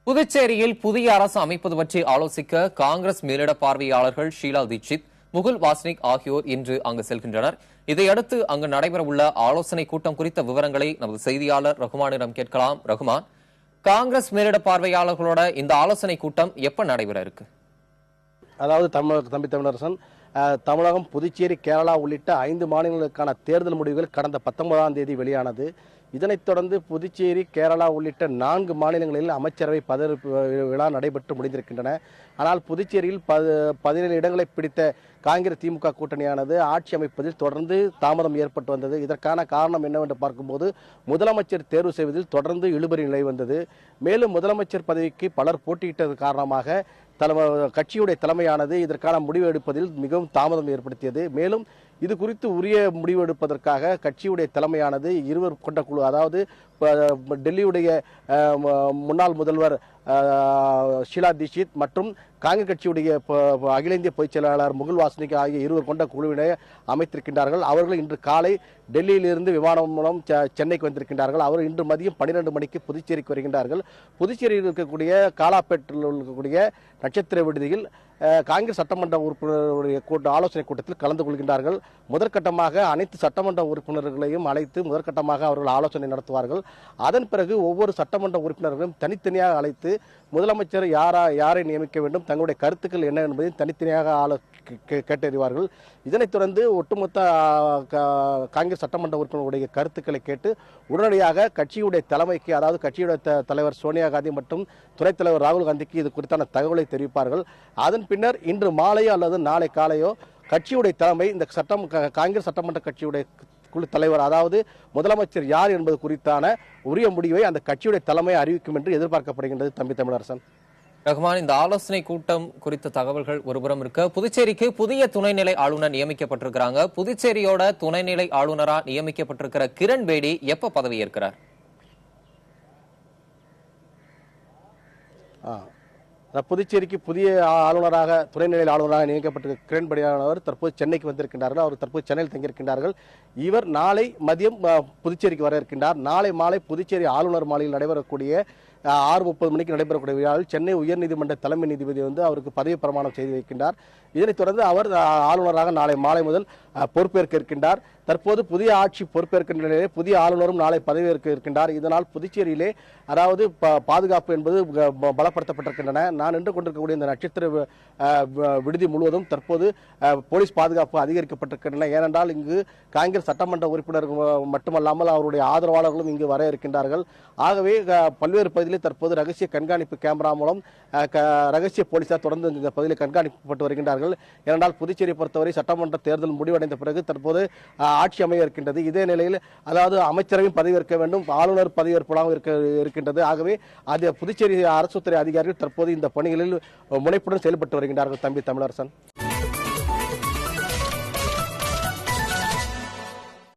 புதுச்சேரியில் புதிய அரசு அமைப்பது பற்றி ஆலோசிக்க காங்கிரஸ் மேலிட பார்வையாளர்கள் ஷீலா தீட்சித், முகுல் வாஸ்னிக் ஆகியோர் இன்று அங்கு செல்கின்றனர். இதையடுத்து அங்கு நடைபெறவுள்ள ஆலோசனை கூட்டம் குறித்த விவரங்களை நமது செய்தியாளர் ரகுமானிடம் கேட்கலாம். ரகுமான், காங்கிரஸ் மேலிட பார்வையாளர்களோட இந்த ஆலோசனை கூட்டம் எப்ப நடைபெற இருக்கு? அதாவது தம்பி தமிழரசன், தமிழகம், புதுச்சேரி, கேரளா உள்ளிட்ட 5 மாநிலங்களுக்கான தேர்தல் முடிவுகள் கடந்த 19ஆம் தேதி வெளியானது. இதனைத் தொடர்ந்து புதுச்சேரி, கேரளா உள்ளிட்ட 4 மாநிலங்களில் அமைச்சரவை பதவியேற்பு விழா நடைபெற்று முடிந்திருக்கின்றன. ஆனால் புதுச்சேரியில் 17 இடங்களை பிடித்த காங்கிரஸ் திமுக கூட்டணியானது ஆட்சி அமைப்பதில் தொடர்ந்து தாமதம் ஏற்பட்டு வந்தது. இதற்கான காரணம் என்னவென்று பார்க்கும்போது, முதலமைச்சர் தேர்வு செய்வதில் தொடர்ந்து இழுபறி நிலை வந்தது. மேலும் முதலமைச்சர் பதவிக்கு பலர் போட்டியிட்டது காரணமாக கட்சியுடைய தலைமையானது இதற்கான முடிவு எடுப்பதில் மிகவும் தாமதம் ஏற்படுத்தியது. மேலும் இது குறித்து உரிய முடிவு எடுப்பதற்காக கட்சியுடைய தலைமையானது இருவர் கொண்ட குழு, அதாவது டெல்லியுடைய முன்னாள் முதல்வர் ஷீலா தீட்சித் மற்றும் காங்கிரஸ் கட்சியுடைய அகில இந்திய பொதுச் செயலாளர் முகுல் வாஸ்னிக் ஆகிய இருவர் கொண்ட குழுவினை அமைத்திருக்கின்றார்கள். அவர்கள் இன்று காலை டெல்லியிலிருந்து விமானம் மூலம் சென்னைக்கு வந்திருக்கின்றார்கள். அவர் இன்று மதியம் 12 மணிக்கு புதுச்சேரிக்கு வருகின்றார்கள். புதுச்சேரியில் இருக்கக்கூடிய காலாப்பேட்டில் இருக்கக்கூடிய நட்சத்திர விடுதியில் காங்கிரஸ் சட்டமன்ற உறுப்பினர்களுடைய ஆலோசனை கூட்டத்தில் கலந்து கொள்கின்றார்கள். முதற்கட்டமாக அனைத்து சட்டமன்ற உறுப்பினர்களையும் அழைத்து முதற்கட்டமாக அவர்கள் ஆலோசனை நடத்துவார்கள். அதன் பிறகு ஒவ்வொரு சட்டமன்ற உறுப்பினர்களும் தனித்தனியாக அழைத்து முதலமைச்சர் யாரை நியமிக்க வேண்டும், தங்களுடைய கருத்துக்கள் என்ன என்பதை தனித்தனியாக கேட்டறிவார்கள். இதனைத் தொடர்ந்து ஒட்டுமொத்த காங்கிரஸ் சட்டமன்ற உறுப்பினர்களுடைய கருத்துக்களை கேட்டு உடனடியாக கட்சியுடைய தலைமைக்கு, அதாவது கட்சியுடைய தலைவர் சோனியா காந்தி மற்றும் துணைத் தலைவர் ராகுல் காந்திக்கு இது குறித்தான தகவலை தெரிவிப்பார்கள். அதன் பின்னர் இன்று மாலையோ அல்லது நாளை காலையோ கட்சியுடைய தலைமை இந்த காங்கிரஸ் சட்டமன்ற கட்சியுடைய குழு தலைவர், அதாவது முதலமைச்சர் யார் என்பது குறித்தான உரிய முடிவை அந்த கட்சியுடைய தலைமை அறிவிக்கும் என்று எதிர்பார்க்கப்படுகின்றது. தம்பி தமிழரசன். ரகுமான், இந்த ஆலோசனை கூட்டம் குறித்த தகவல்கள் ஒருபுறம் இருக்க, புதுச்சேரிக்கு புதிய துணைநிலை ஆளுநர் நியமிக்கப்பட்டிருக்கிறாங்க. புதுச்சேரியோட துணைநிலை ஆளுநரா நியமிக்கப்பட்டிருக்கிற கிரண் பேடி எப்ப பதவியேற்கிறார்? புதுச்சேரிக்கு புதிய ஆளுநராக, துணைநிலை ஆளுநராக நியமிக்கப்பட்டிருக்க கிரண் பேடியானவர் தற்போது சென்னைக்கு வந்திருக்கின்றார்கள். அவர் தற்போது சென்னையில் தங்கியிருக்கின்றார்கள். இவர் நாளை மதியம் புதுச்சேரிக்கு வர இருக்கின்றார். நாளை மாலை புதுச்சேரி ஆளுநர் மாளிகையில் நடைபெறக்கூடிய 6:30 மணிக்கு நடைபெறக்கூடிய விழாவில் சென்னை உயர்நீதிமன்ற தலைமை நீதிபதி அவருக்கு பதவி பிரமாணம் செய்து வைக்கின்றார். இதனைத் தொடர்ந்து அவர் ஆளுநராக நாளை மாலை முதல் பொறுப்பேற்க இருக்கின்றார். தற்போது புதிய ஆட்சி பொறுப்பேற்கின்ற நிலையிலே புதிய ஆளுநரும் நாளை பதவியேற்க இருக்கின்றார். இதனால் புதுச்சேரியிலே அதாவது பாதுகாப்பு என்பது பலப்படுத்தப்பட்டிருக்கின்றன. நான் நின்று கொண்டிருக்கக்கூடிய இந்த நட்சத்திர விடுதி முழுவதும் தற்போது போலீஸ் பாதுகாப்பு அதிகரிக்கப்பட்டிருக்கின்றன. ஏனென்றால் இங்கு காங்கிரஸ் சட்டமன்ற உறுப்பினர்கள் மட்டுமல்லாமல் அவருடைய ஆதரவாளர்களும் இங்கு வர இருக்கின்றார்கள். ஆகவே பல்வேறு பகுதிகளில் தற்போது ரகசிய கண்காணிப்பு கேமரா மூலம் ரகசிய போலீசார் தொடர்ந்து இந்த பகுதியில் கண்காணிக்கப்பட்டு வருகின்றார்கள். ஏனென்றால் புதுச்சேரியை பொறுத்தவரை சட்டமன்ற தேர்தல் முடிவடைந்த பிறகு தற்போது ஆட்சி அமைய இருக்கின்றது. இதே நிலையில் அதாவது அமைச்சரவையும் பதவியேற்க வேண்டும், ஆளுநர் பதவியேற்பதாக இருக்கின்றது. ஆகவே அது புதுச்சேரி அரசுத்துறை அதிகாரிகள் தற்போது இந்த பணிகளில் முனைப்புடன் செயல்பட்டு வருகின்றார்கள். தம்பி தமிழரசன்.